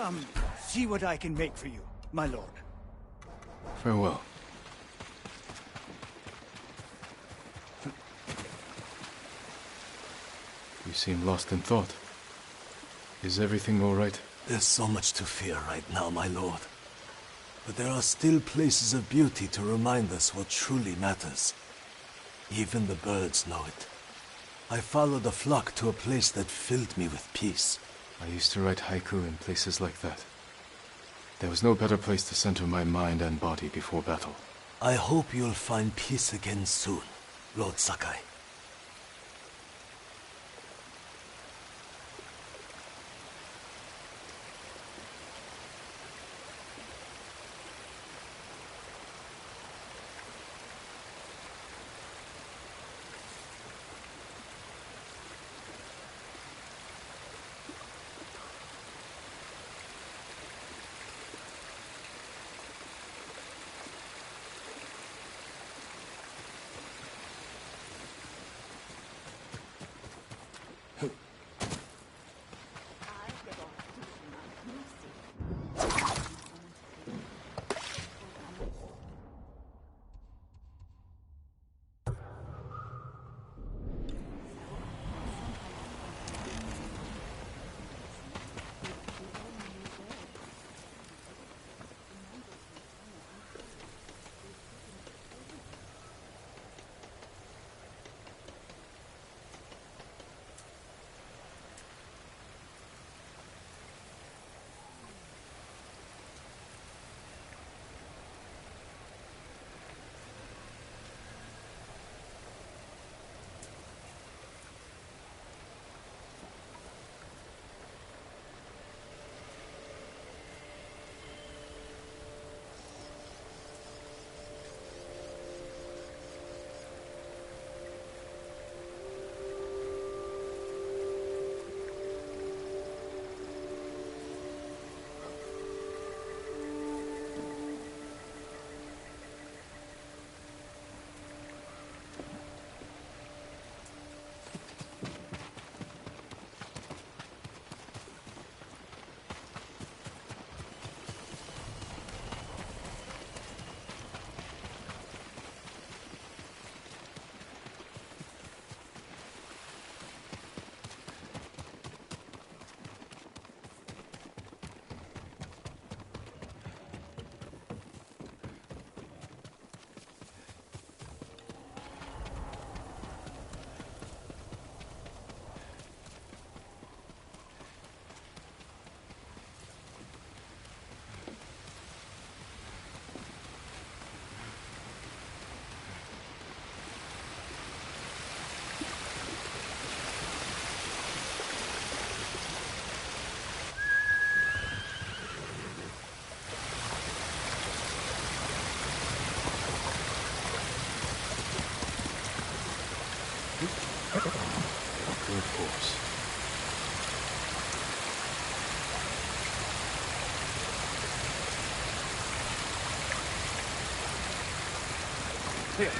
Come, see what I can make for you, my lord. Farewell. You seem lost in thought. Is everything all right? There's so much to fear right now, my lord. But there are still places of beauty to remind us what truly matters. Even the birds know it. I followed a flock to a place that filled me with peace. I used to write haiku in places like that. There was no better place to center my mind and body before battle. I hope you'll find peace again soon, Lord Sakai. Good horse. Here.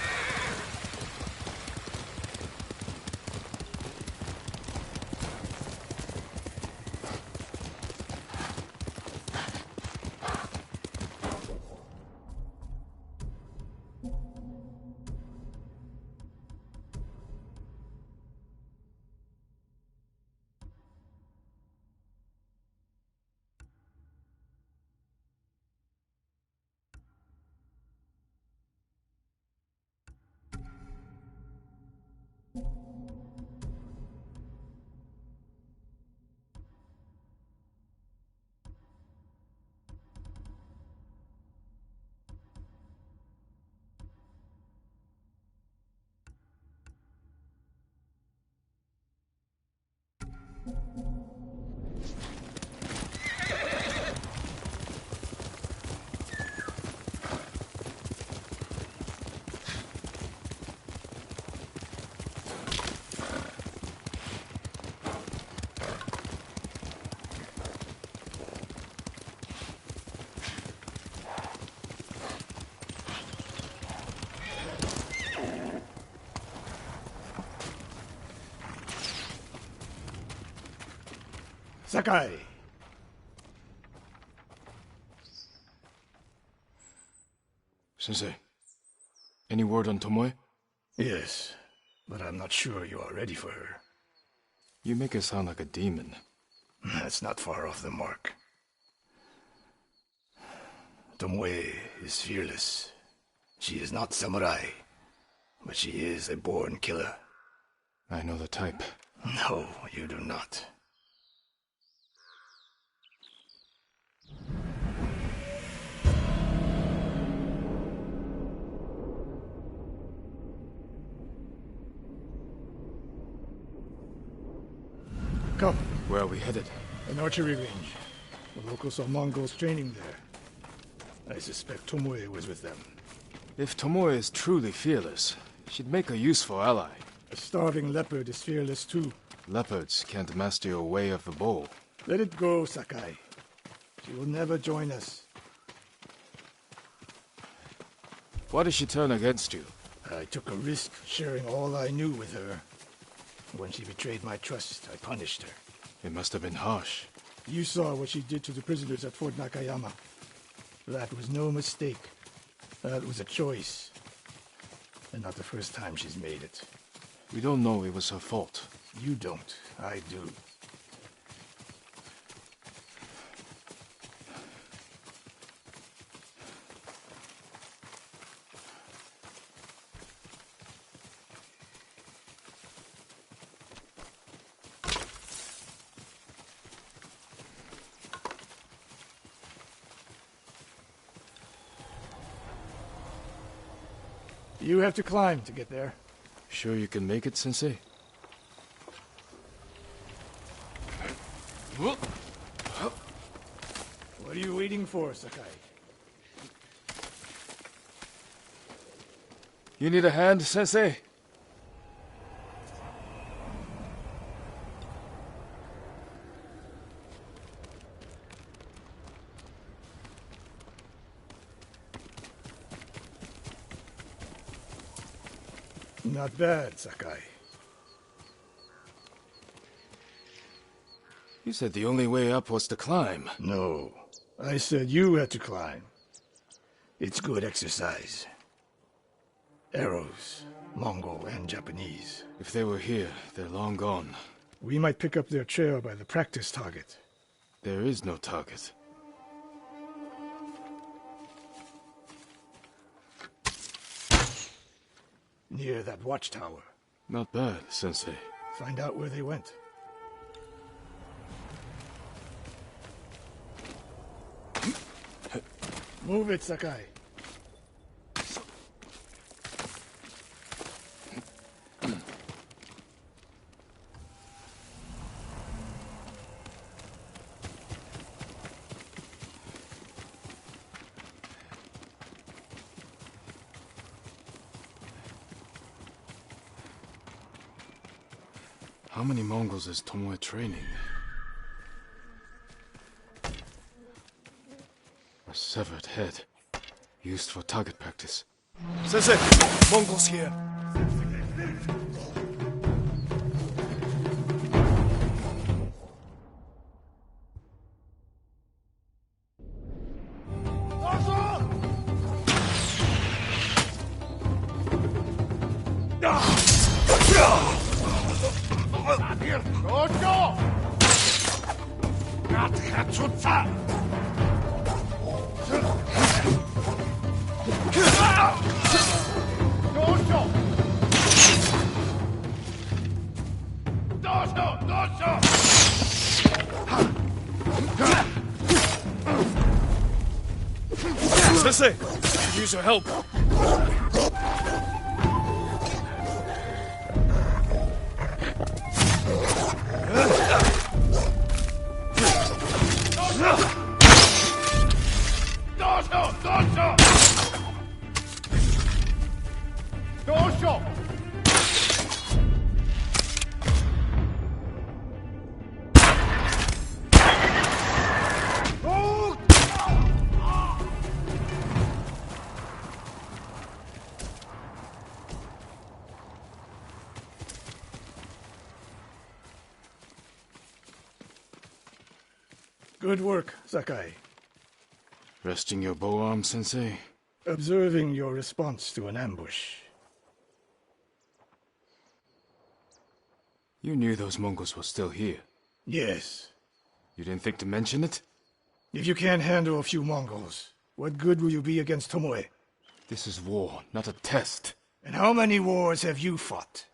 Sakai! Sensei, any word on Tomoe? Yes, but I'm not sure you are ready for her. You make her sound like a demon. That's not far off the mark. Tomoe is fearless. She is not samurai, but she is a born killer. I know the type. No, you do not. Come, Where are we headed? an archery range. The locals saw Mongols training there. I suspect Tomoe was with them. If Tomoe is truly fearless, she'd make a useful ally. A starving leopard is fearless too. Leopards can't master your way of the bow. Let it go, Sakai. She will never join us. Why did she turn against you? I took a risk sharing all I knew with her. When she betrayed my trust, I punished her. It must have been harsh. You saw what she did to the prisoners at Fort Nakayama. That was no mistake. That was a choice. And not the first time she's made it. We don't know it was her fault. You don't. I do. You have to climb to get there. Sure you can make it, Sensei? What are you waiting for, Sakai? You need a hand, Sensei? Not bad, Sakai. You said the only way up was to climb. No. I said you had to climb. It's good exercise. Arrows, Mongol and Japanese. If they were here, they're long gone. We might pick up their trail by the practice target. There is no target. Near that watchtower. Not bad, Sensei. Find out where they went. Move it, Sakai. How many Mongols is Tomoe training? A severed head, used for target practice. Sensei! Mongols here! Sensei! Could use your help. Good work, Sakai. Resting your bow arm, Sensei? Observing your response to an ambush. You knew those Mongols were still here. Yes. You didn't think to mention it? If you can't handle a few Mongols, what good will you be against Tomoe? This is war, not a test. And how many wars have you fought?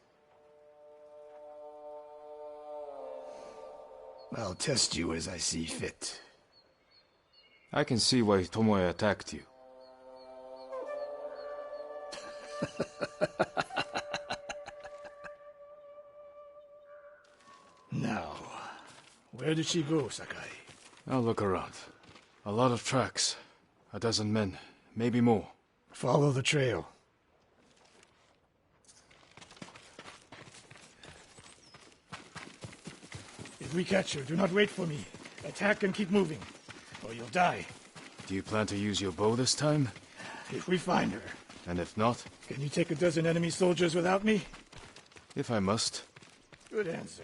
I'll test you as I see fit. I can see why Tomoe attacked you. Now, where did she go, Sakai? I'll look around. A lot of tracks. A dozen men, maybe more. Follow the trail. If we catch her, do not wait for me. Attack and keep moving, or you'll die. Do you plan to use your bow this time? If we find her. And if not? Can you take a dozen enemy soldiers without me? If I must. Good answer.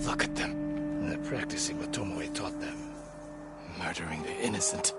Look at them. They're practicing what Tomoe taught them. Murdering the innocent.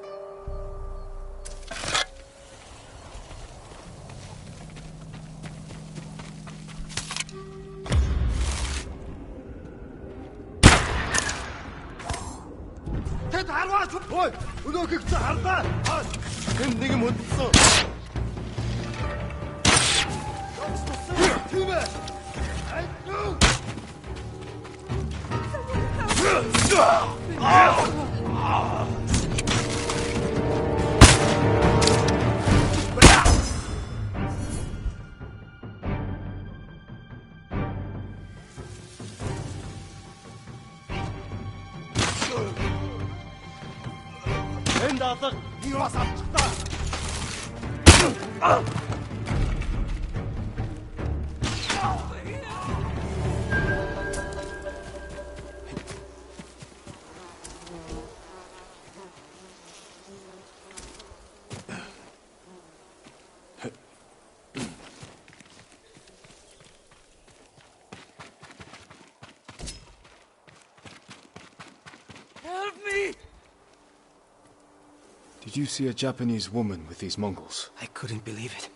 Did you see a Japanese woman with these Mongols? I couldn't believe it.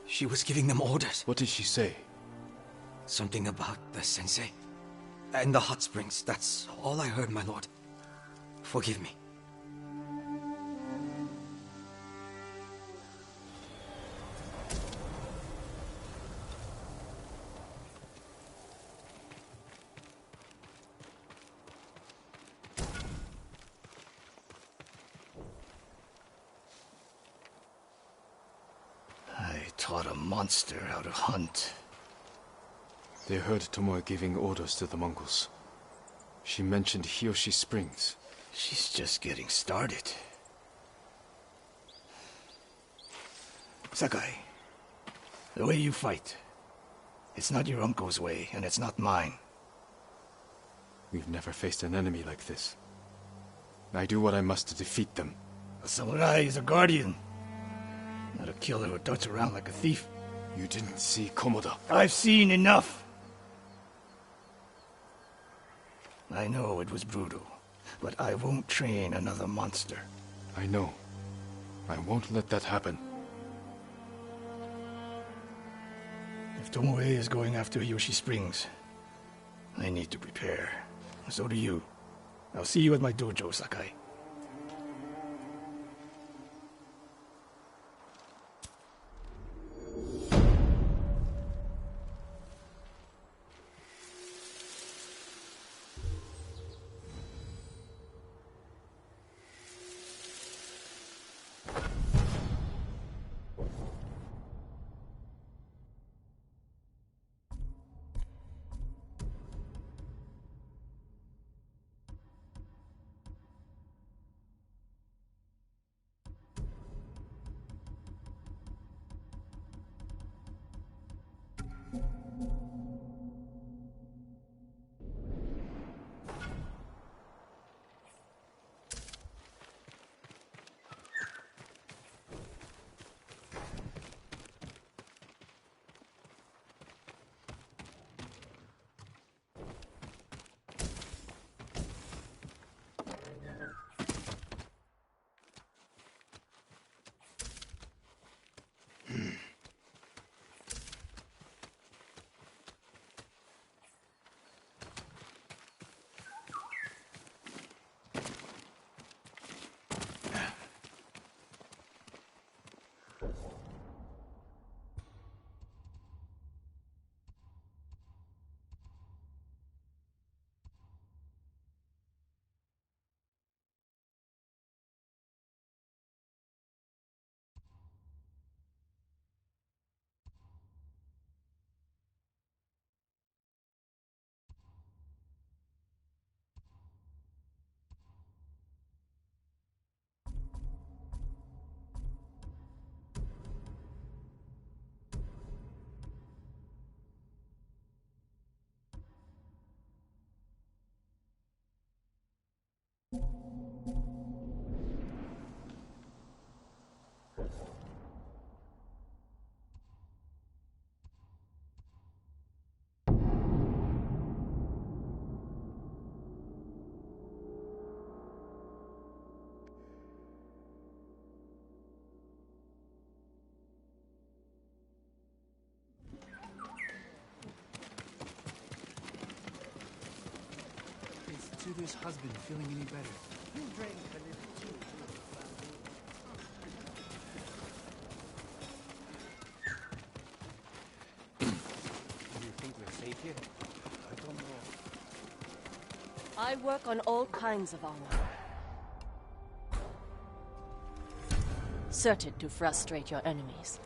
She was giving them orders. What did she say? Something about the sensei. And the hot springs. That's all I heard, my lord. Forgive me. I taught a monster how to hunt. They heard Tomoe giving orders to the Mongols. She mentioned Hiyoshi Springs. She's just getting started. Sakai, the way you fight, it's not your uncle's way, and it's not mine. We've never faced an enemy like this. I do what I must to defeat them. A samurai is a guardian, not a killer who darts around like a thief. You didn't see Komoda. I've seen enough. I know it was brutal, but I won't train another monster. I know. I won't let that happen. If Tomoe is going after Yoshi Springs, I need to prepare. So do you. I'll see you at my dojo, Sakai. Yuya's husband feeling any better? You drank a little too. Do you think we're safe here? I don't know. I work on all kinds of armor. Certain to frustrate your enemies.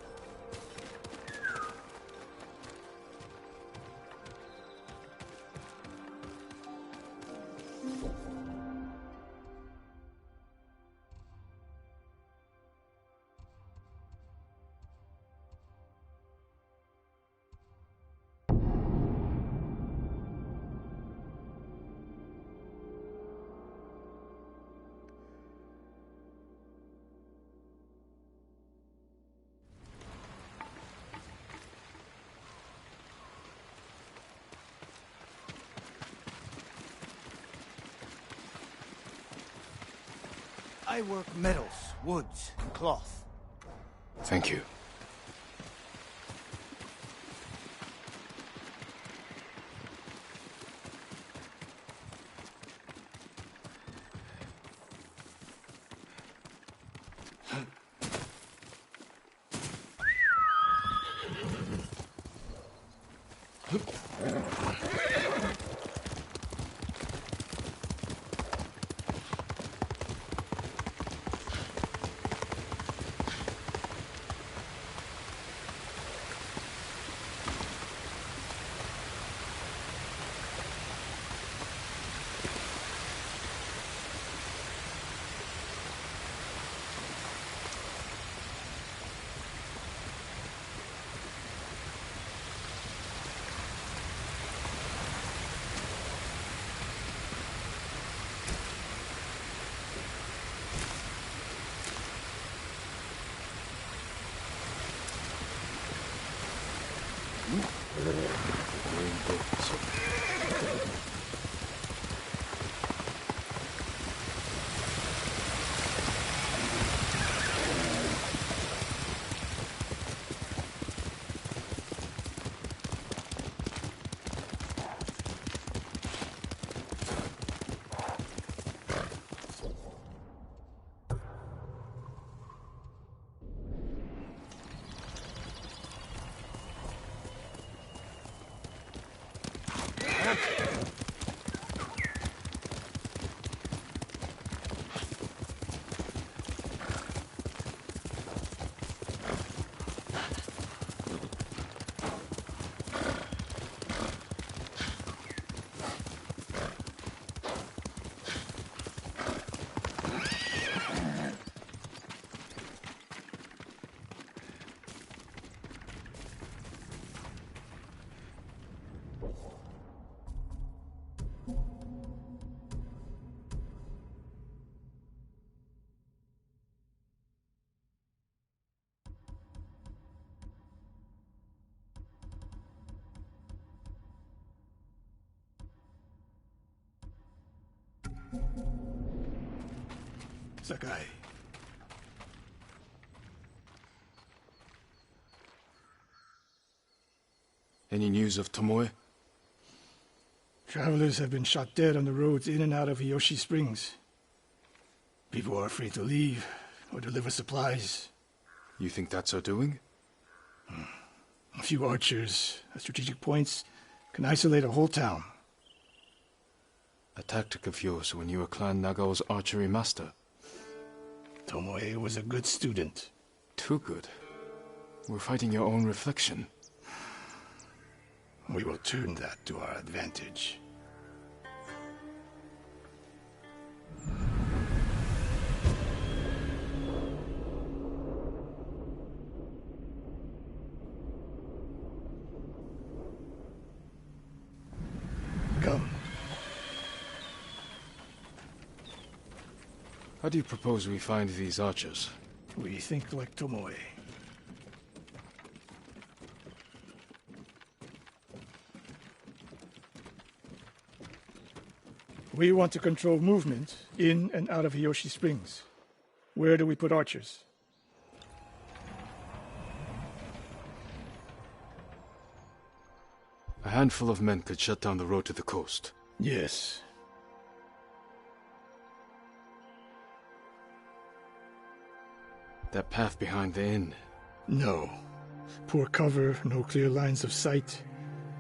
I work metals, woods, and cloth. Thank you. Sakai. Any news of Tomoe? Travelers have been shot dead on the roads in and out of Hiyoshi Springs. People are afraid to leave or deliver supplies. You think that's her doing? A few archers at strategic points can isolate a whole town. A tactic of yours when you were Clan Nagao's archery master. Tomoe was a good student. Too good. We're fighting your own reflection. We will turn that to our advantage. Come. How do you propose we find these archers? We think like Tomoe. We want to control movement in and out of Hiyoshi Springs. Where do we put archers? A handful of men could shut down the road to the coast. Yes. That path behind the inn. No. Poor cover, no clear lines of sight.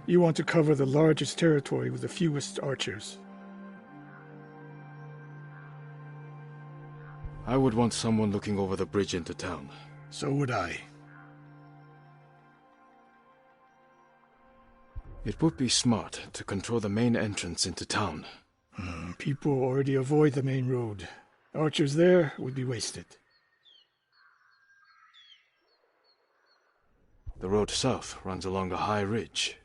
You want to cover the largest territory with the fewest archers. I would want someone looking over the bridge into town. So would I. It would be smart to control the main entrance into town. People already avoid the main road. Archers there would be wasted. The road south runs along a high ridge.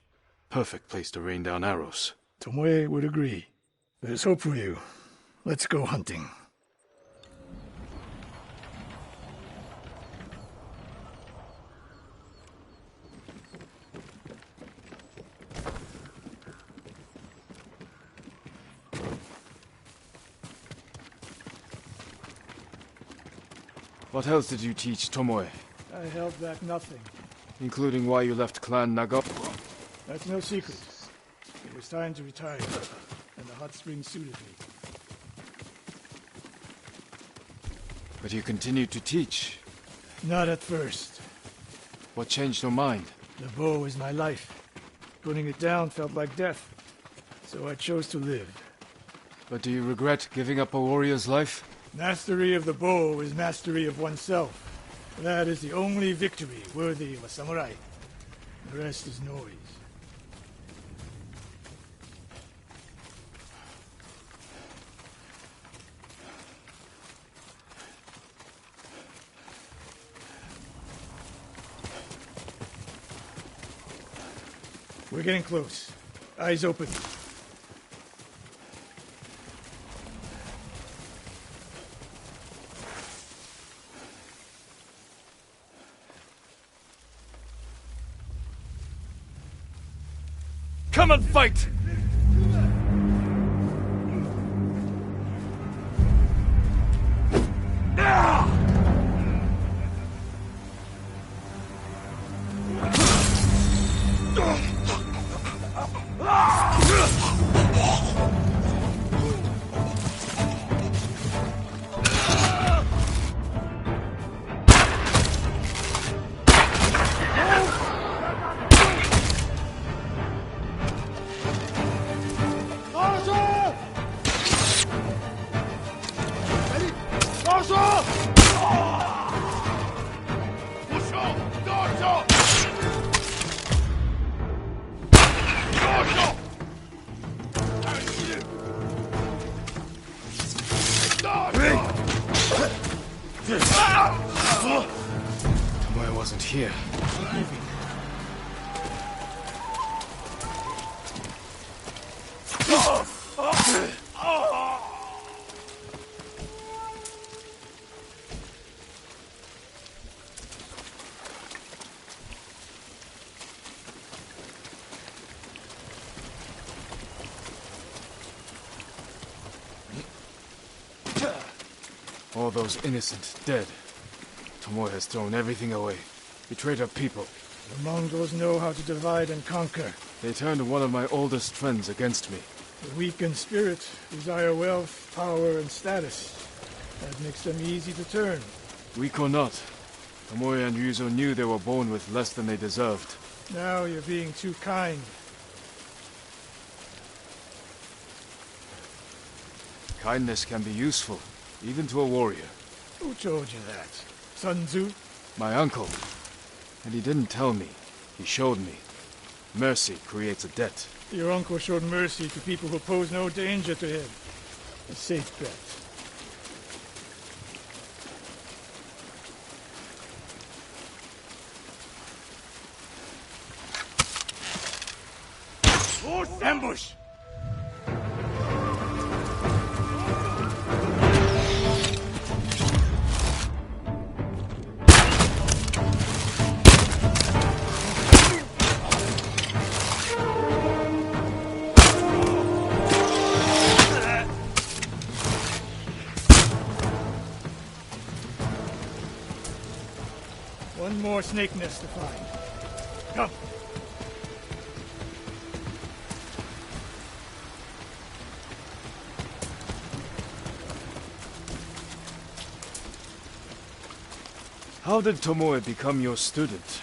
Perfect place to rain down arrows. Tomoe would agree. There's hope for you. Let's go hunting. What else did you teach Tomoe? I held back nothing. Including why you left Clan Naga? That's no secret. It was time to retire, and the hot spring suited me. But you continued to teach. Not at first. What changed your mind? The bow is my life. Putting it down felt like death. So I chose to live. But do you regret giving up a warrior's life? Mastery of the bow is mastery of oneself. That is the only victory worthy of a samurai. The rest is noise. We're getting close. Eyes open. Come and fight! Tomoe wasn't here. All those innocent dead. Tomoe has thrown everything away. Betrayed her people. The Mongols know how to divide and conquer. They turned one of my oldest friends against me. The weak in spirit desire wealth, power, and status. That makes them easy to turn. Weak or not, Tomoe and Ryuzo knew they were born with less than they deserved. Now you're being too kind. Kindness can be useful, even to a warrior. Who told you that? Sun Tzu? My uncle. And he didn't tell me. He showed me. Mercy creates a debt. Your uncle showed mercy to people who pose no danger to him. A safe bet. Ambush! One more snake nest to find. Come. How did Tomoe become your student?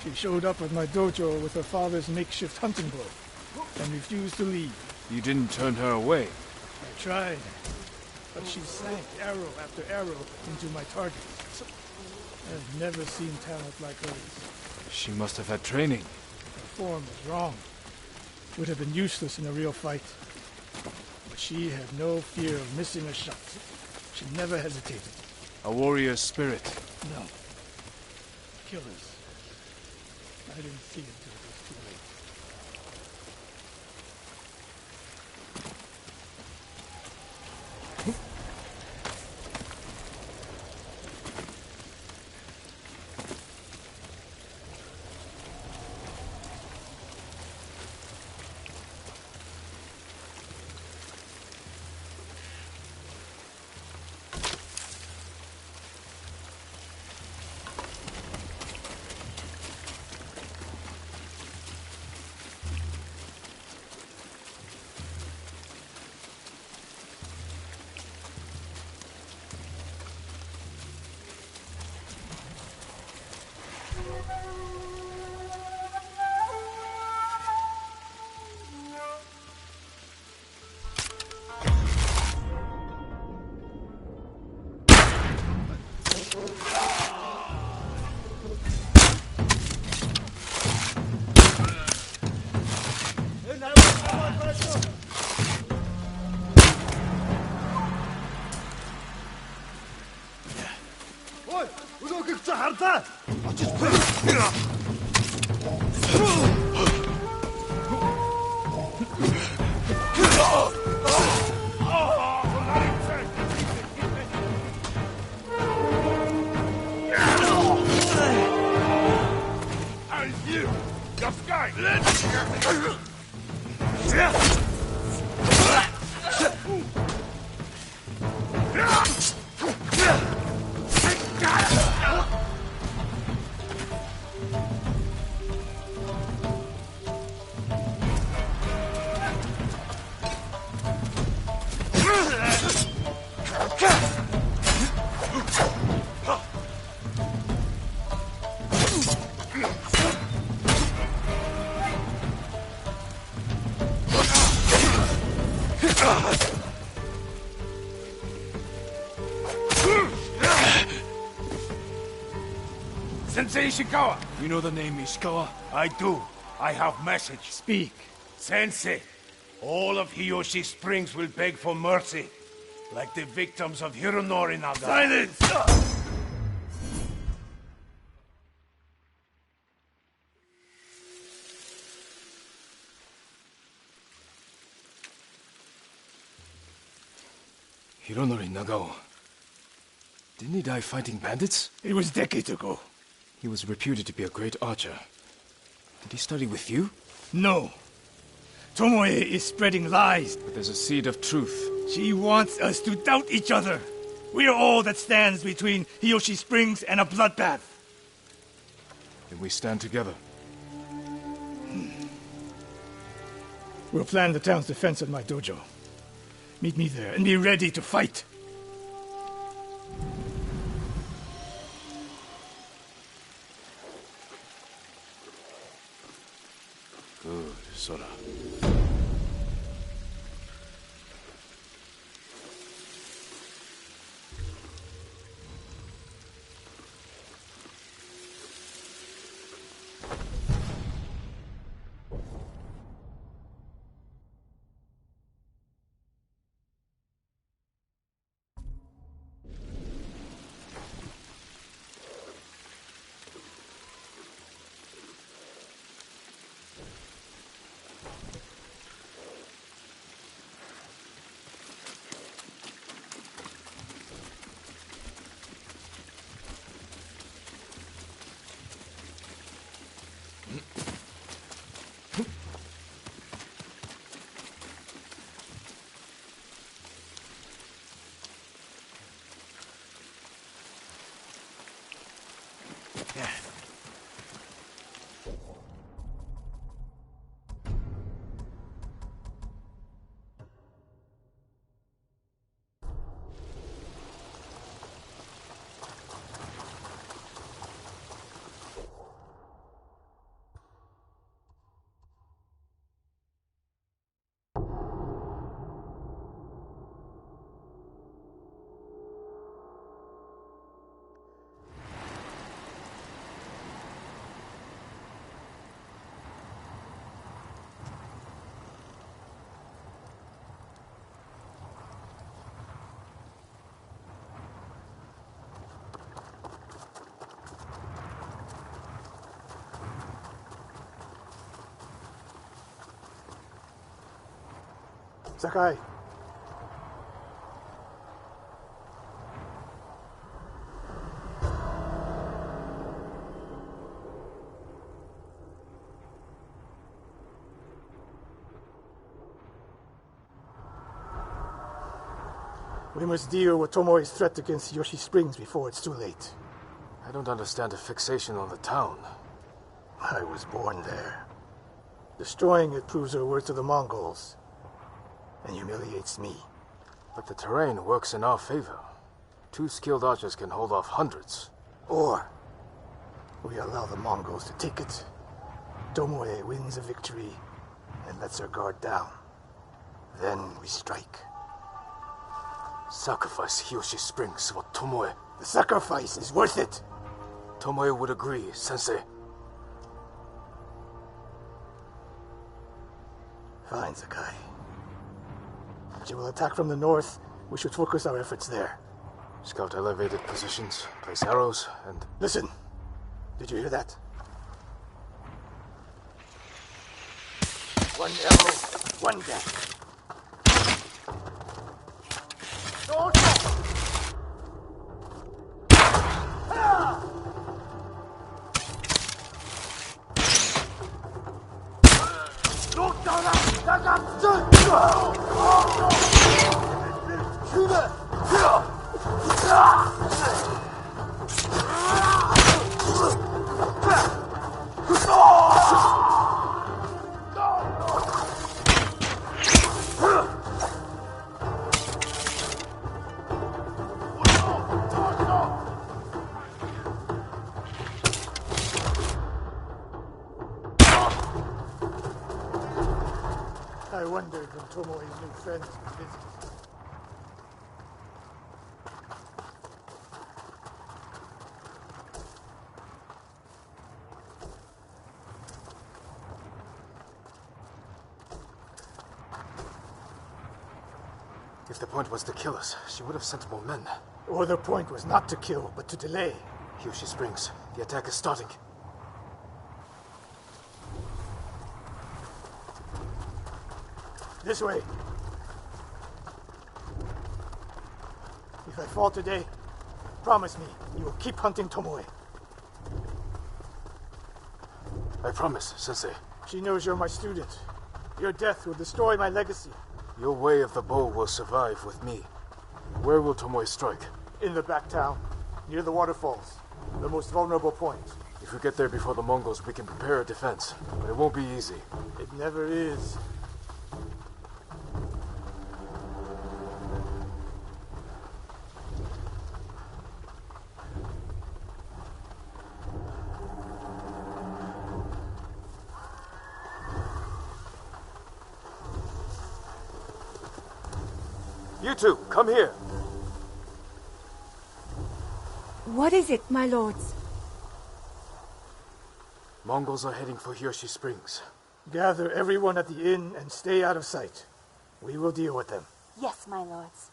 She showed up at my dojo with her father's makeshift hunting bow and refused to leave. You didn't turn her away. I tried, but she sank arrow after arrow into my targets. I've never seen talent like hers. She must have had training. Her form was wrong. Would have been useless in a real fight. But she had no fear of missing a shot. She never hesitated. A warrior's spirit. No. Killers. I didn't see it till it was too late. Sensei Ishikawa! You know the name Ishikawa? I do. I have message. Speak. Sensei, all of Hiyoshi Springs will beg for mercy, like the victims of Hironori Naga. Silence! Hironori Nagao. Didn't he die fighting bandits? It was decades ago. He was reputed to be a great archer. Did he study with you? No. Tomoe is spreading lies. But there's a seed of truth. She wants us to doubt each other. We are all that stands between Hiyoshi Springs and a bloodbath. Then we stand together. We'll plan the town's defense at my dojo. Meet me there and be ready to fight. Good, Sora. Sakai. We must deal with Tomoe's threat against Yoshi Springs before it's too late. I don't understand a fixation on the town. I was born there. Destroying it proves her worth to the Mongols, and humiliates me. But the terrain works in our favor. 2 skilled archers can hold off hundreds. Or we allow the Mongols to take it. Tomoe wins a victory and lets her guard down. Then we strike. Sacrifice Hiyoshi Springs for Tomoe. The sacrifice is worth it. Tomoe would agree, Sensei. Fine, Sakai. She will attack from the north. We should focus our efforts there. Scout elevated positions, place arrows, and... Listen! Did you hear that? One arrow, one death. I wondered when Tomoe's new friends would visit. If the point was to kill us, she would have sent more men. Or the point was not to kill, but to delay. Hiyoshi Springs. The attack is starting. This way. If I fall today, promise me you will keep hunting Tomoe. I promise, Sensei. She knows you're my student. Your death will destroy my legacy. Your way of the bow will survive with me. Where will Tomoe strike? In the back town, near the waterfalls. The most vulnerable point. If we get there before the Mongols, we can prepare a defense. But it won't be easy. It never is. You two, come here. What is it, my lords? Mongols are heading for Hiyoshi Springs. Gather everyone at the inn and stay out of sight. We will deal with them. Yes, my lords.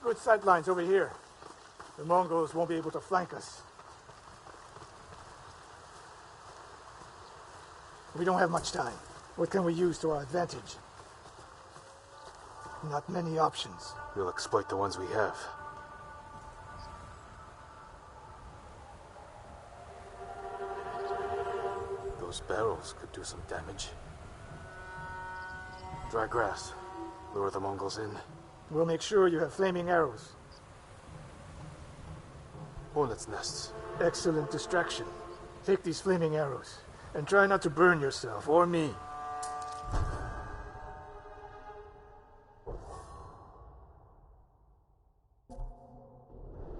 Good sight lines over here. The Mongols won't be able to flank us. We don't have much time. What can we use to our advantage? Not many options. We'll exploit the ones we have. Those barrels could do some damage. Dry grass. Lure the Mongols in. We'll make sure you have flaming arrows. Hornets' nests. Excellent distraction. Take these flaming arrows. And try not to burn yourself, or me.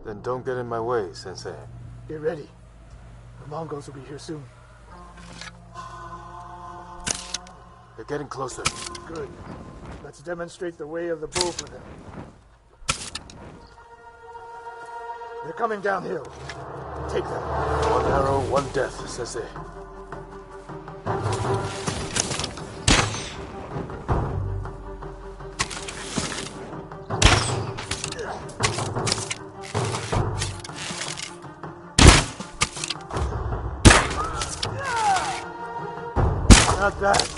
Then don't get in my way, Sensei. Get ready. The Mongols will be here soon. They're getting closer. Good. Let's demonstrate the way of the bow for them. They're coming downhill. Take them. One arrow, one death, Sensei.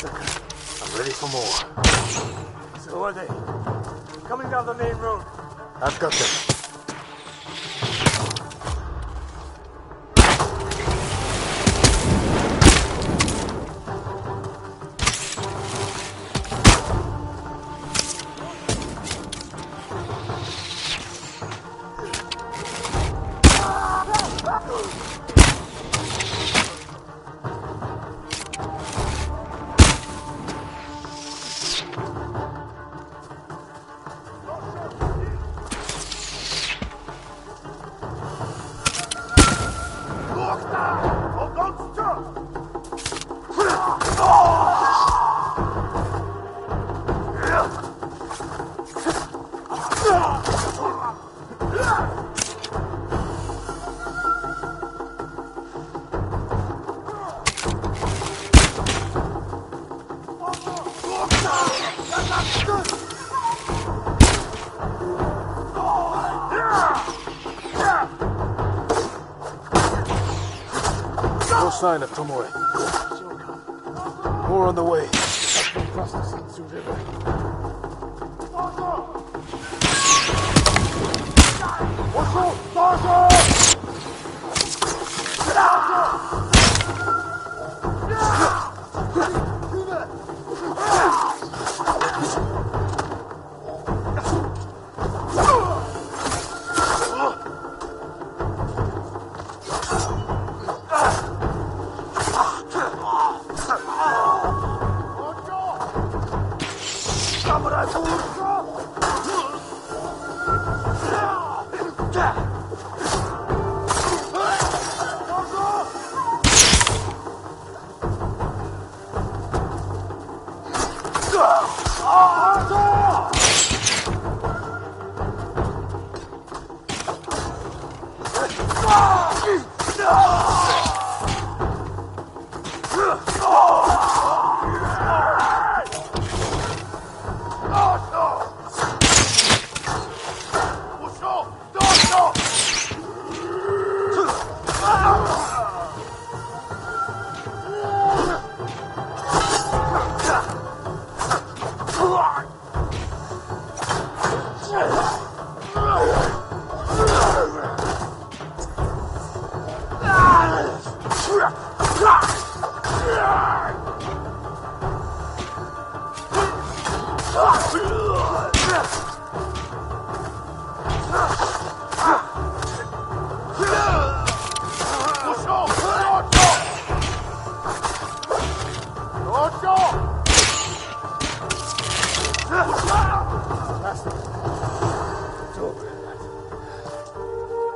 second. I'm ready for more. So are they. Coming down the main road. I've got them. No sign of Tomoe. More on the way. Across the Shinsu River.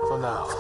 For now.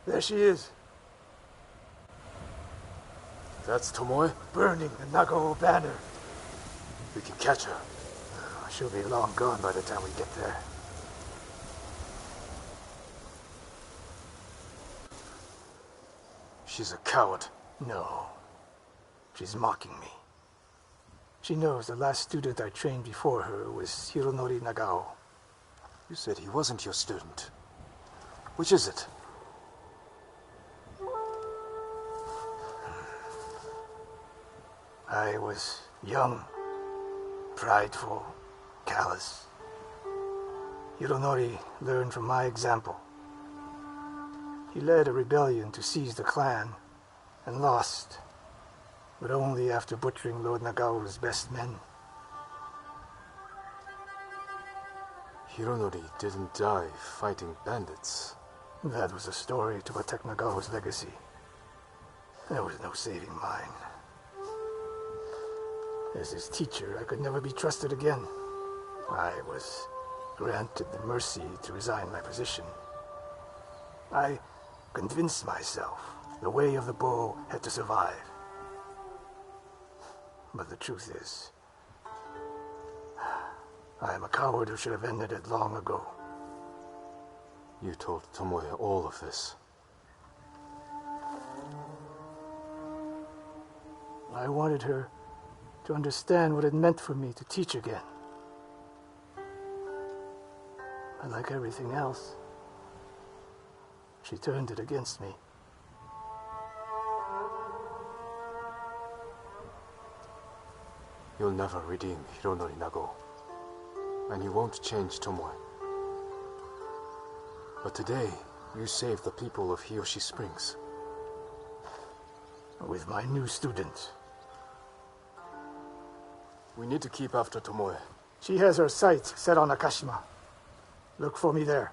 There she is. That's Tomoe? Burning the Nagao banner. We can catch her. She'll be long gone by the time we get there. She's a coward. No. She's mocking me. She knows the last student I trained before her was Hironori Nagao. You said he wasn't your student. Which is it? I was young, prideful, callous. Hironori learned from my example. He led a rebellion to seize the clan, and lost, but only after butchering Lord Nagao's best men. Hironori didn't die fighting bandits. That was a story to protect Nagao's legacy. There was no saving mine. As his teacher, I could never be trusted again. I was granted the mercy to resign my position. I convinced myself the way of the bow had to survive. But the truth is, I am a coward who should have ended it long ago. You told Tomoe all of this. I wanted her to understand what it meant for me to teach again. But like everything else, she turned it against me. You'll never redeem Hironori Nago. And you won't change Tomoe. But today, you saved the people of Hiyoshi Springs. With my new student. We need to keep after Tomoe. She has her sights set on Akashima. Look for me there.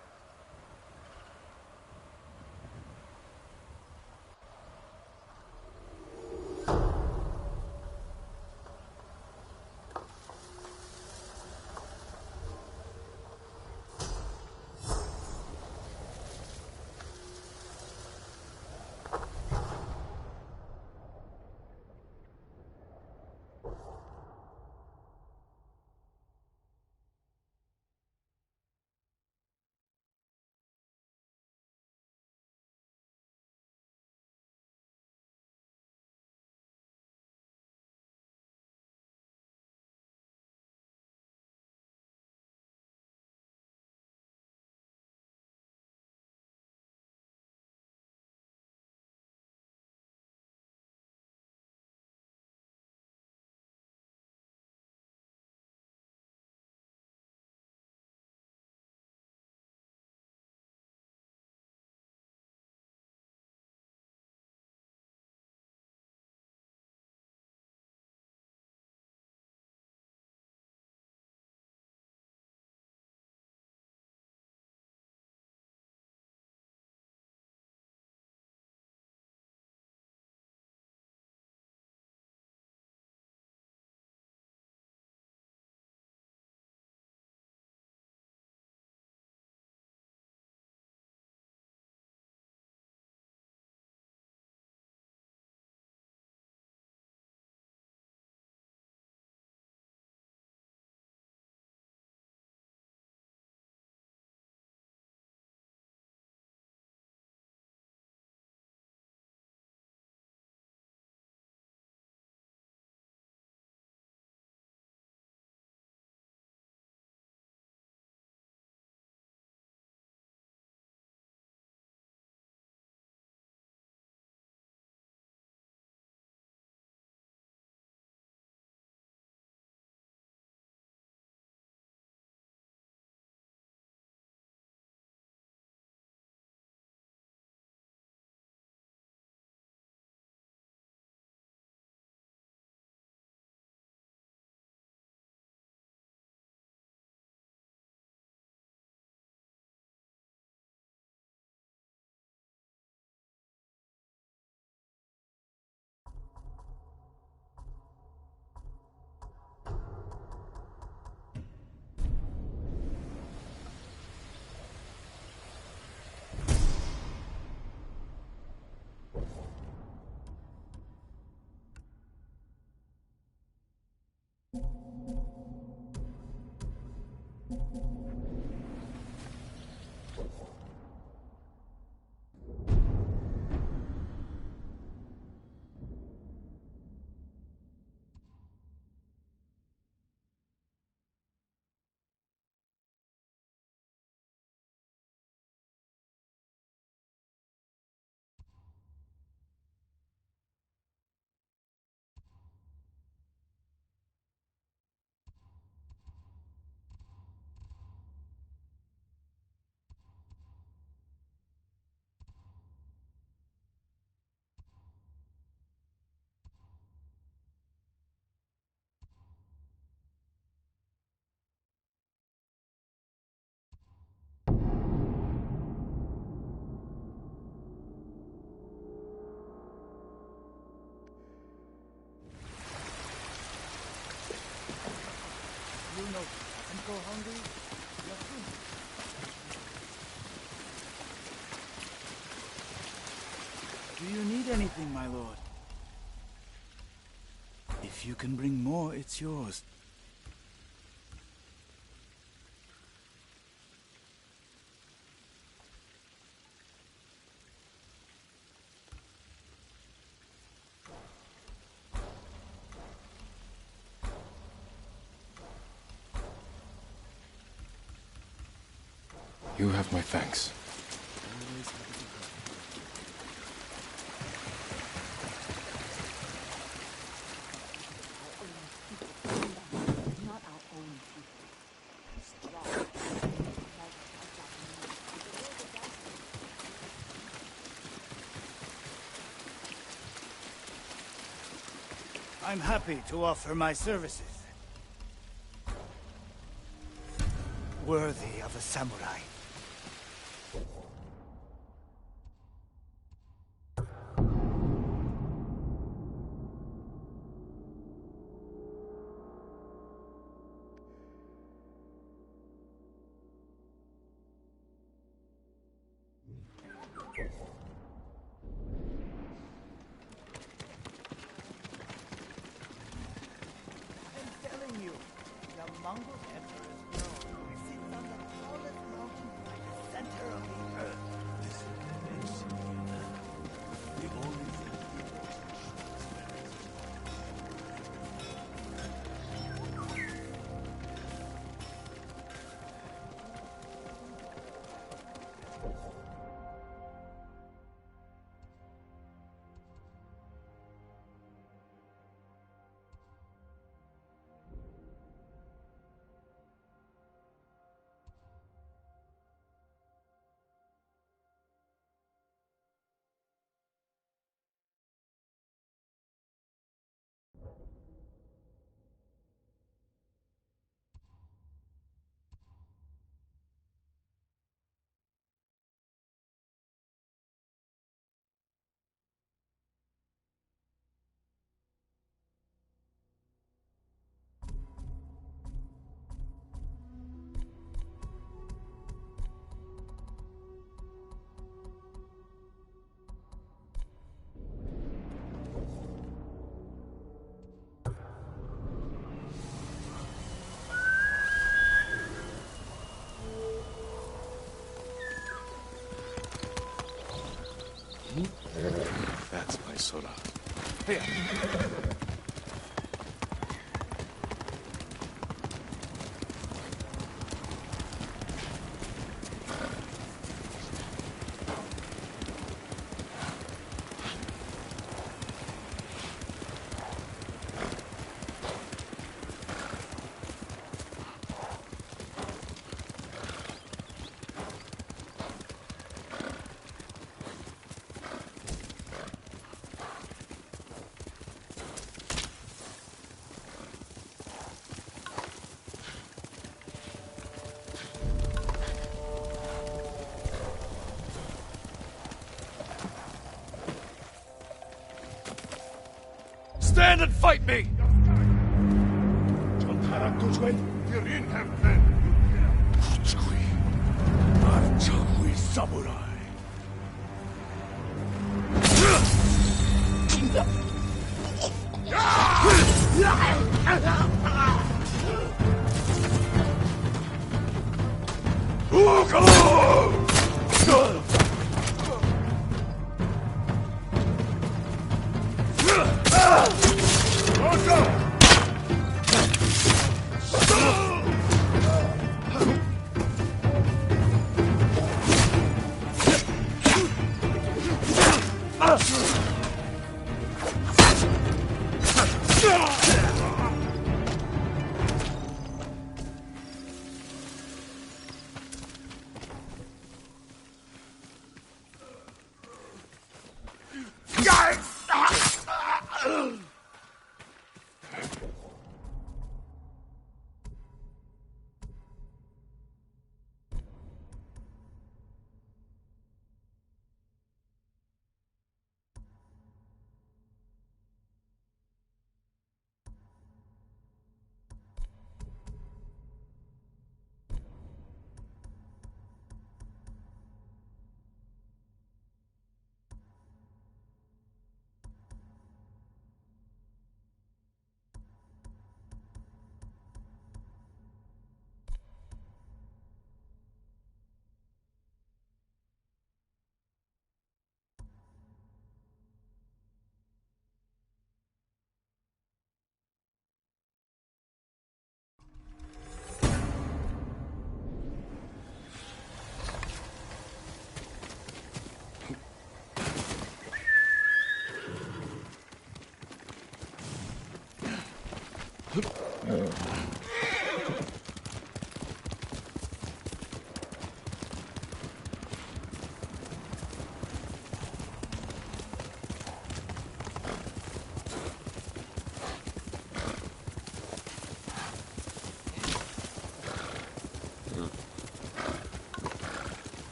anything, my lord. If you can bring more, it's yours. You have my thanks. I'm happy to offer my services. Worthy of a samurai. That's my Sora. Here. Stand and fight me! Samurai.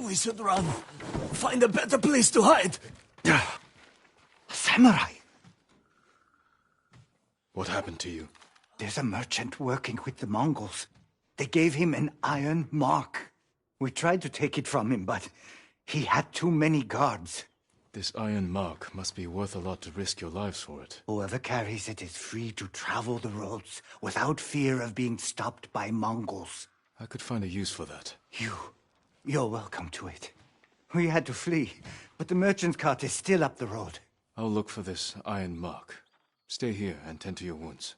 We should run. Find a better place to hide. Samurai! What happened to you? There's a merchant working with the Mongols. They gave him an iron mark. We tried to take it from him, but he had too many guards. This iron mark must be worth a lot to risk your lives for it. Whoever carries it is free to travel the roads without fear of being stopped by Mongols. I could find a use for that. You're welcome to it. We had to flee, but the merchant's cart is still up the road. I'll look for this iron mark. Stay here and tend to your wounds.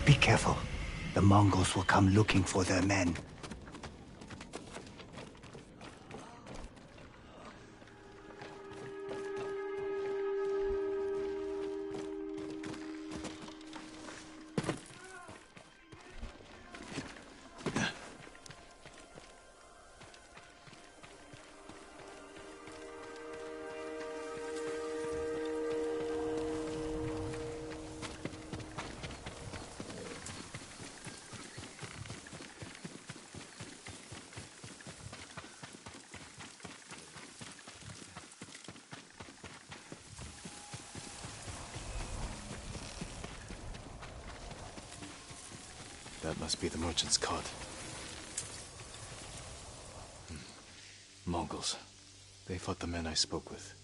Be careful. The Mongols will come looking for their men. That must be the merchant's cart. Mongols. They fought the men I spoke with.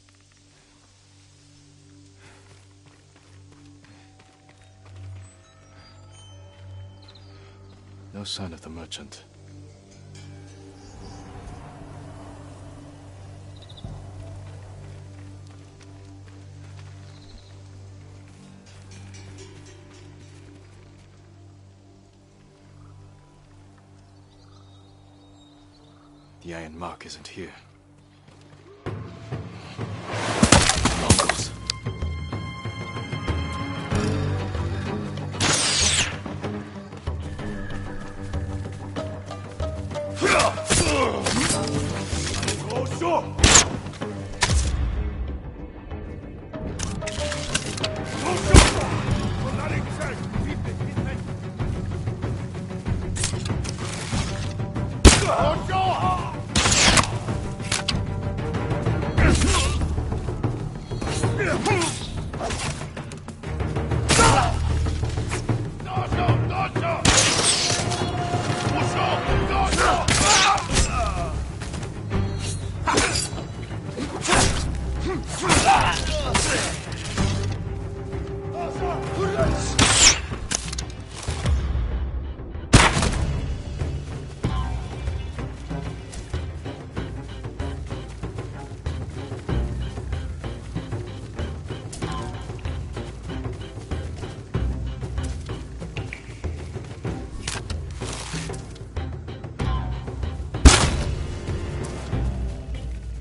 No sign of the merchant. The iron mark isn't here. Mongols.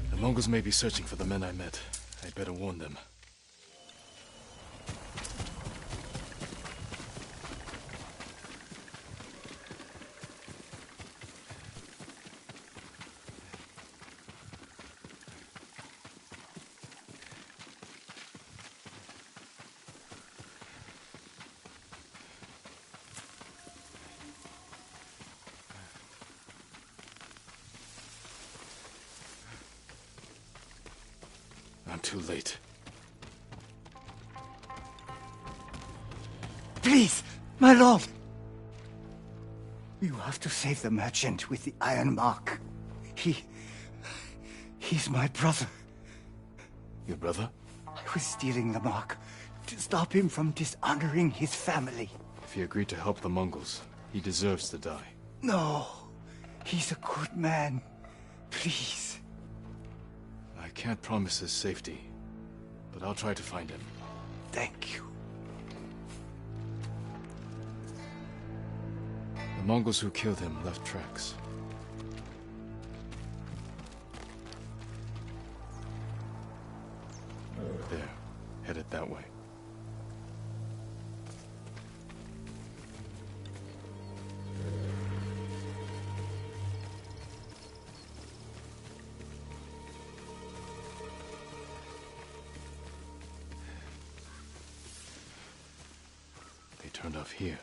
The Mongols may be searching for the men I met. I'd better warn them. I'm too late. Please, my lord! You have to save the merchant with the iron mark. He's my brother. Your brother? I was stealing the mark to stop him from dishonoring his family. If he agreed to help the Mongols, he deserves to die. No, he's a good man. Please. I can't promise his safety, but I'll try to find him. Thank you. The Mongols who killed him left tracks. There, headed that way. They turned off here.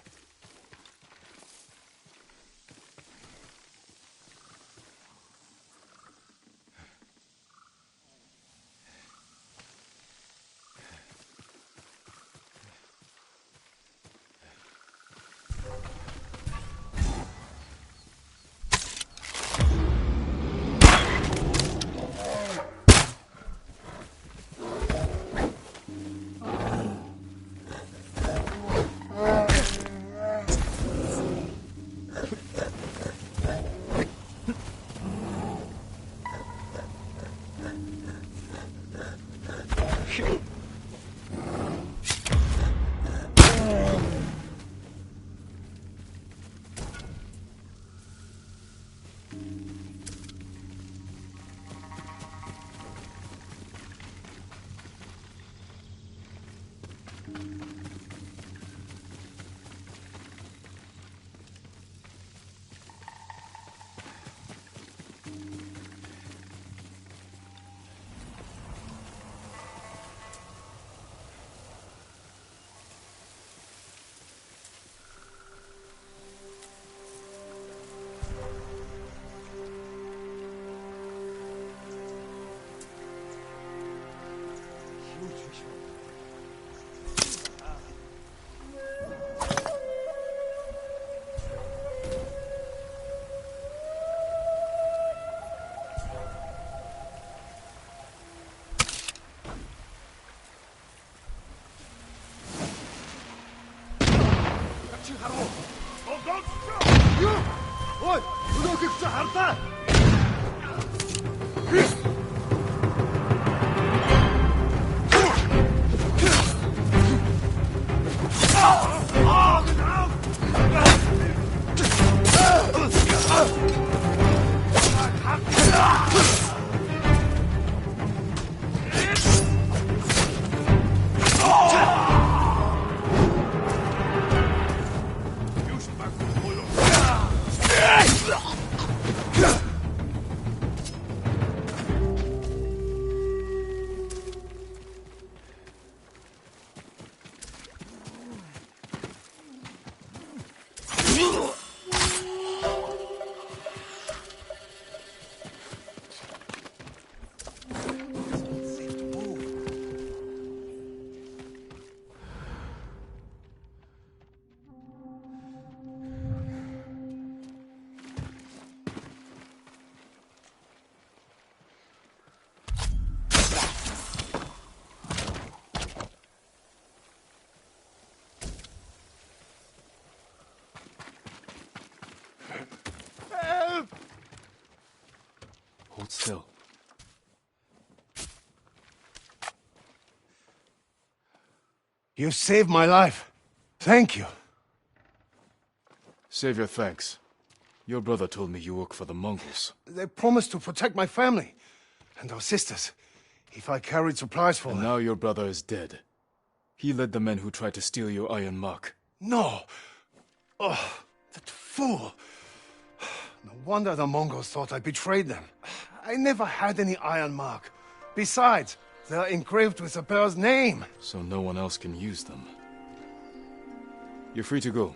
Hold still. You saved my life. Thank you. Save your thanks. Your brother told me you work for the Mongols. They promised to protect my family and our sisters if I carried supplies for And them. now your brother is dead. He led the men who tried to steal your iron mark. No! Oh, that fool! No wonder the Mongols thought I betrayed them. I never had any iron mark. Besides, they're engraved with the bear's name. So no one else can use them. You're free to go.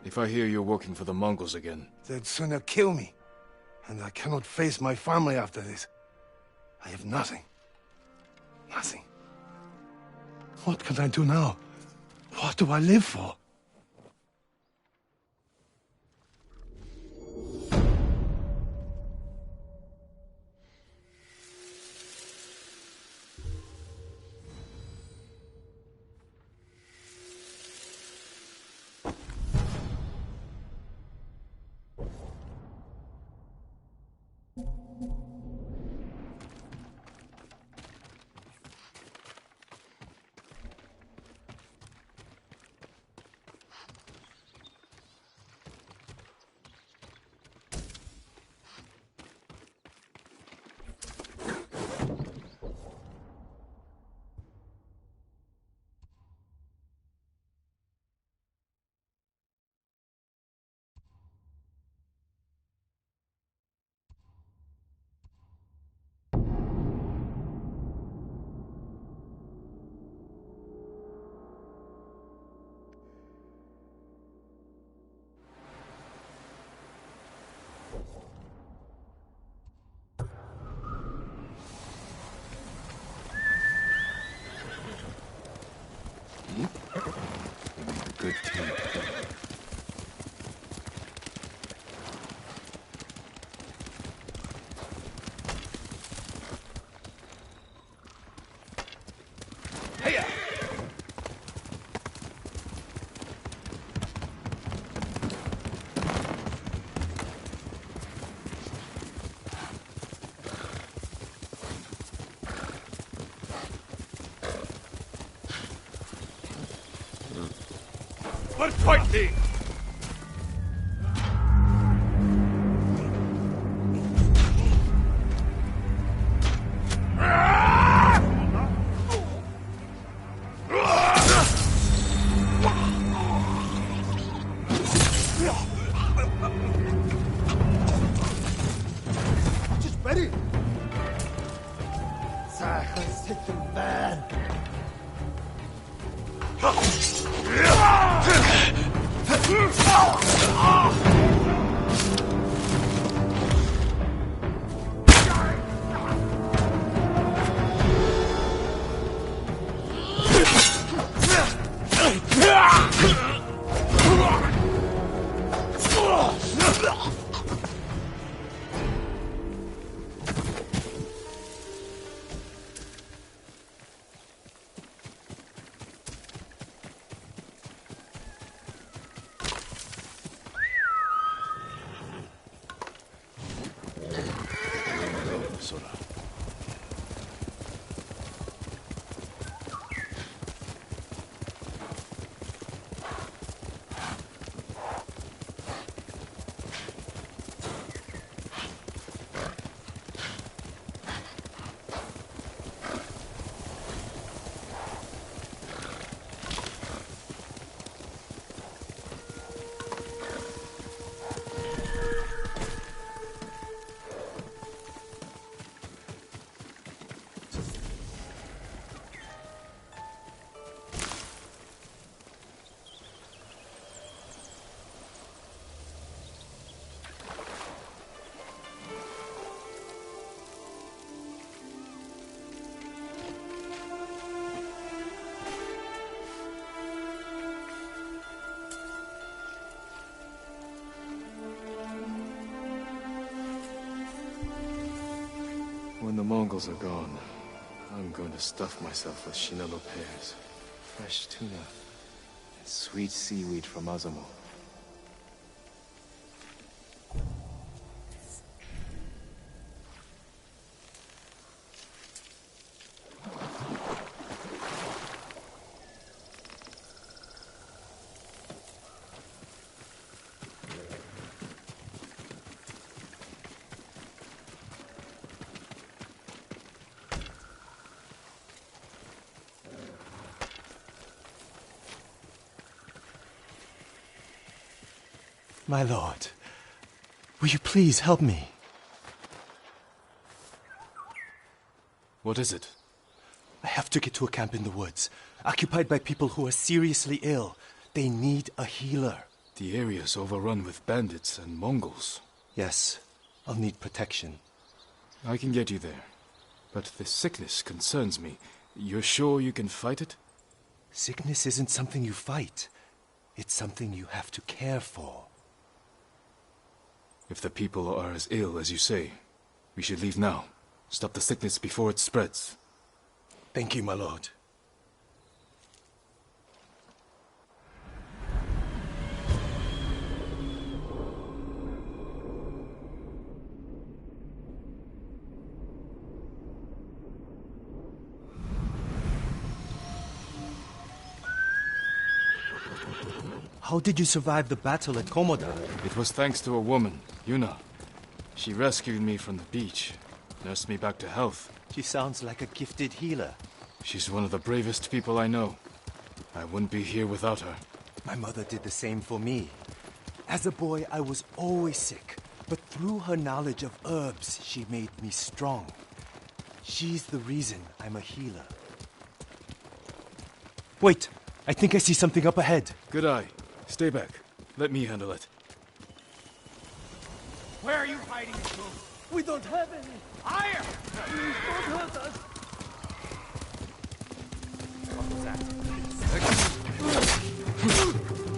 If I hear you're working for the Mongols again... They'd sooner kill me. And I cannot face my family after this. I have nothing. Nothing. What can I do now? What do I live for? good team. Let's fight thee! Just ready. Let's take them back. When the Mongols are gone, I'm going to stuff myself with Shinalo pears, fresh tuna, and sweet seaweed from Azamo. My lord, will you please help me? What is it? I have to get to a camp in the woods, occupied by people who are seriously ill. They need a healer. The area's overrun with bandits and Mongols. Yes, I'll need protection. I can get you there. But this sickness concerns me. You're sure you can fight it? Sickness isn't something you fight. It's something you have to care for. If the people are as ill as you say, we should leave now. Stop the sickness before it spreads. Thank you, my lord. How did you survive the battle at Komoda? It was thanks to a woman, Yuna. She rescued me from the beach, nursed me back to health. She sounds like a gifted healer. She's one of the bravest people I know. I wouldn't be here without her. My mother did the same for me. As a boy, I was always sick, but through her knowledge of herbs, she made me strong. She's the reason I'm a healer. Wait, I think I see something up ahead. Good eye. Stay back. Let me handle it. Where are you hiding it from? We don't have any. Higher! Please don't hurt us. What was that?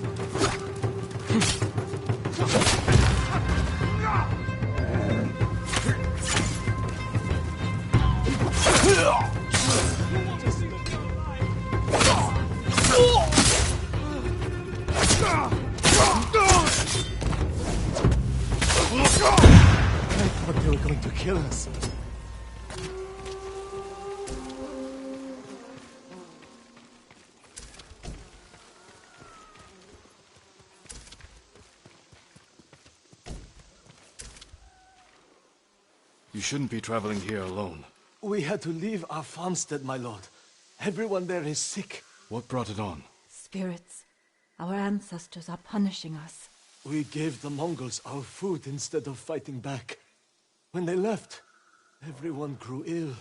kill us. You shouldn't be traveling here alone. We had to leave our farmstead, my lord. Everyone there is sick. What brought it on? Spirits. Our ancestors are punishing us. We gave the Mongols our food instead of fighting back. When they left, everyone grew ill.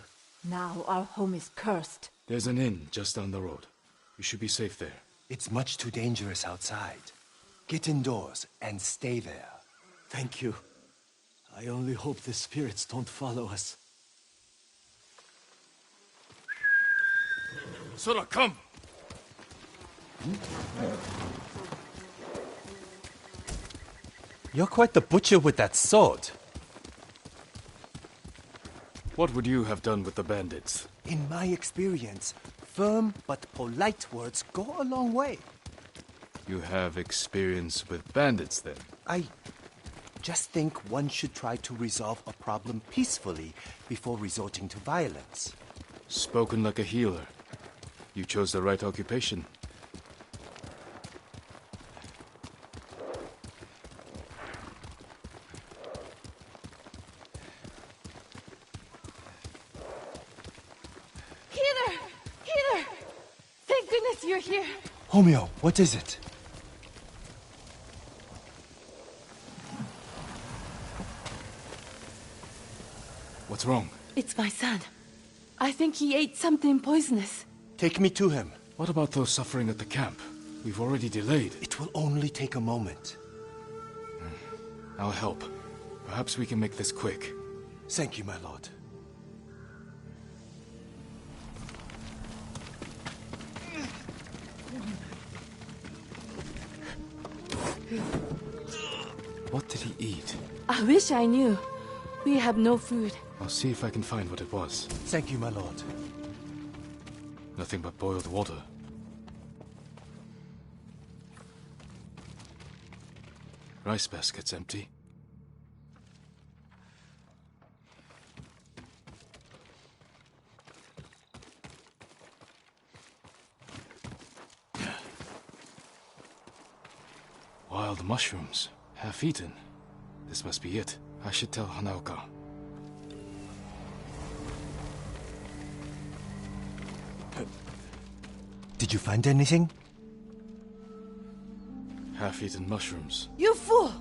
Now our home is cursed. There's an inn just down the road. You should be safe there. It's much too dangerous outside. Get indoors and stay there. Thank you. I only hope the spirits don't follow us. Sora, come! You're quite the butcher with that sword. What would you have done with the bandits? In my experience, firm but polite words go a long way. You have experience with bandits, then? I just think one should try to resolve a problem peacefully before resorting to violence. Spoken like a healer. You chose the right occupation. Healer! Healer! Thank goodness you're here. Homeo, what is it? What's wrong? It's my son. I think he ate something poisonous. Take me to him. What about those suffering at the camp? We've already delayed. It will only take a moment. I'll help. Perhaps we can make this quick. Thank you, my lord. What did he eat? I wish I knew. We have no food. I'll see if I can find what it was. Thank you, my lord. Nothing but boiled water. Rice basket's empty. Wild mushrooms, half eaten. This must be it. I should tell Hanaoka. Did you find anything? Half-eaten mushrooms. You fool!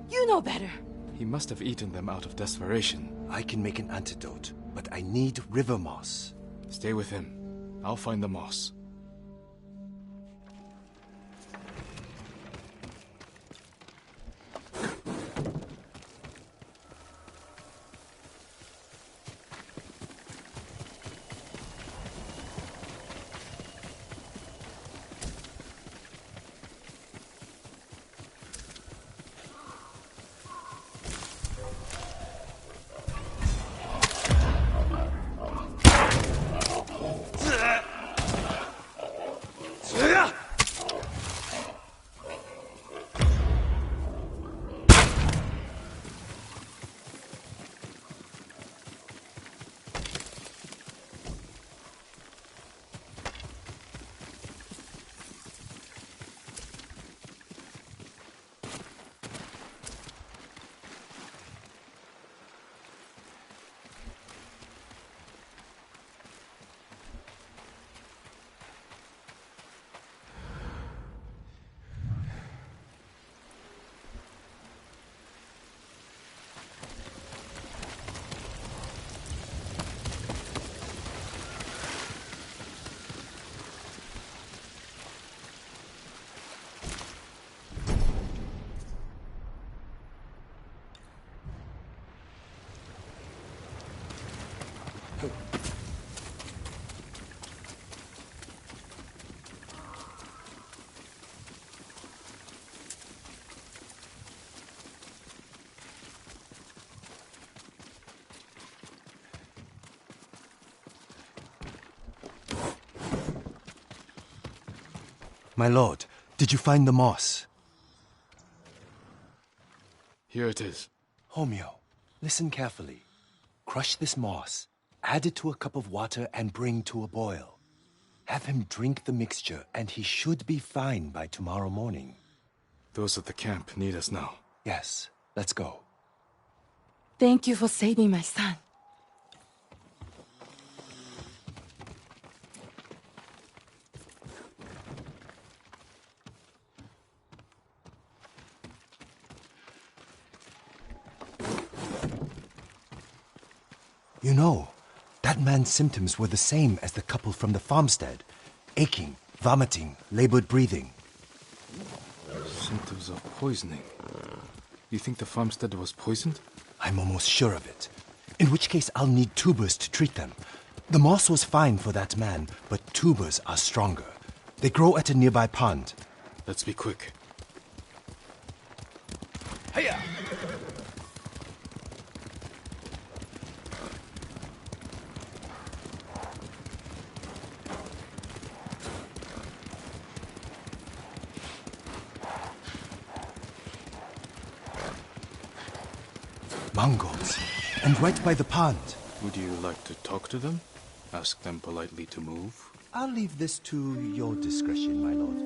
You know better. He must have eaten them out of desperation. I can make an antidote, but I need river moss. Stay with him. I'll find the moss. My lord, did you find the moss? Here it is. Homeo, listen carefully. crush this moss, add it to a cup of water, and bring to a boil. Have him drink the mixture, and he should be fine by tomorrow morning. Those at the camp need us now. Yes, let's go. Thank you for saving my son. You know, that man's symptoms were the same as the couple from the farmstead. Aching, vomiting, labored breathing. Symptoms of poisoning. You think the farmstead was poisoned? I'm almost sure of it. In which case I'll need tubers to treat them. The moss was fine for that man, but tubers are stronger. They grow at a nearby pond. Let's be quick. Hiya! Mongols. And right by the pond. Would you like to talk to them? Ask them politely to move? I'll leave this to your discretion, my lord.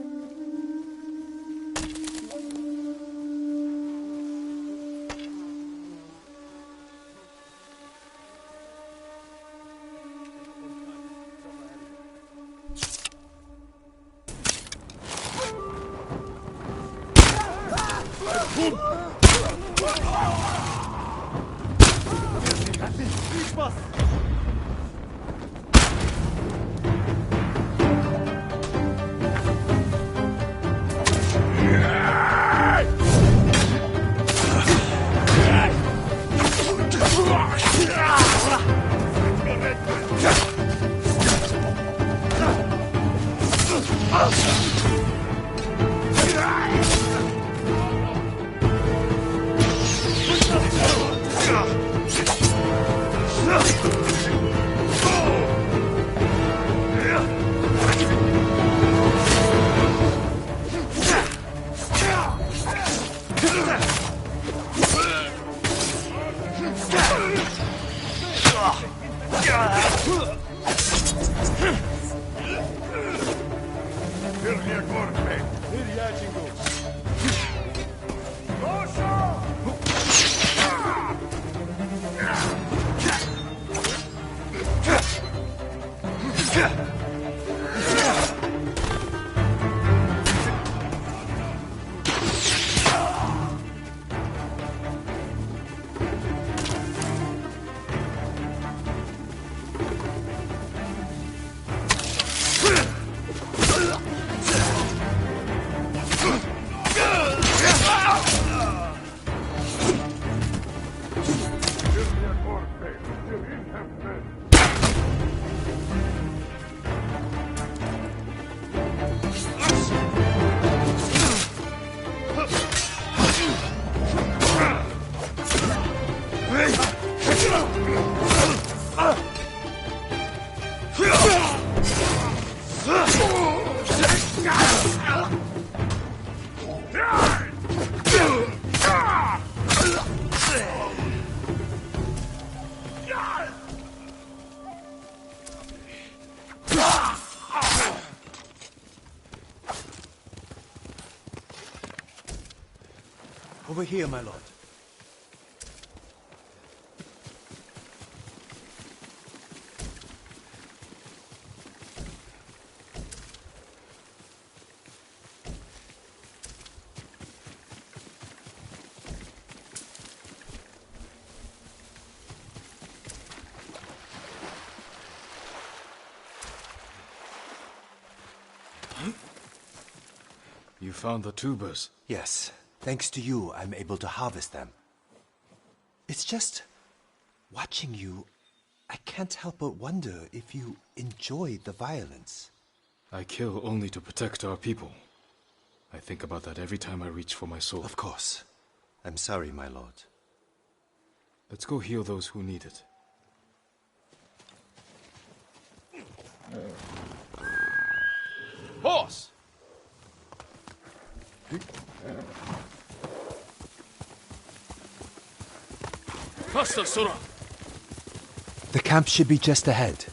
Over here, my lord. You found the tubers? Yes. Thanks to you, I'm able to harvest them. It's just... watching you, I can't help but wonder if you enjoy the violence. I kill only to protect our people. I think about that every time I reach for my sword. Of course. I'm sorry, my lord. Let's go heal those who need it. Horse! Faster, Sora! The camp should be just ahead.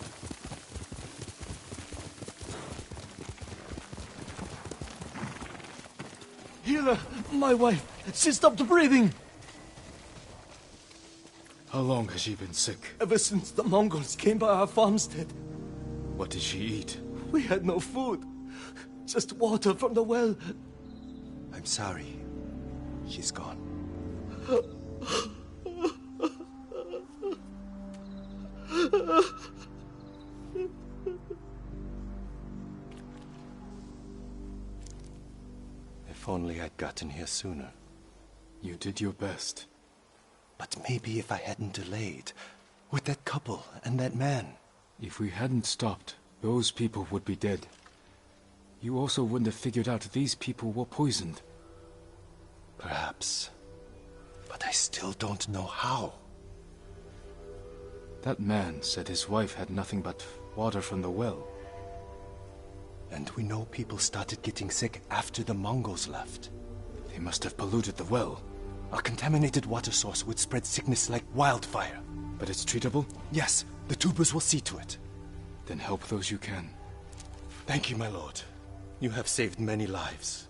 Healer, my wife, she stopped breathing. How long has she been sick? Ever since the Mongols came by our farmstead. What did she eat? We had no food. Just water from the well. I'm sorry. She's gone. If only I'd gotten here sooner. You did your best. But maybe if I hadn't delayed, with that couple and that man. If we hadn't stopped, those people would be dead. You also wouldn't have figured out these people were poisoned. Perhaps. But I still don't know how. That man said his wife had nothing but water from the well. And we know people started getting sick after the Mongols left. They must have polluted the well. A contaminated water source would spread sickness like wildfire. But it's treatable? Yes, the tubers will see to it. Then help those you can. Thank you, my lord. You have saved many lives.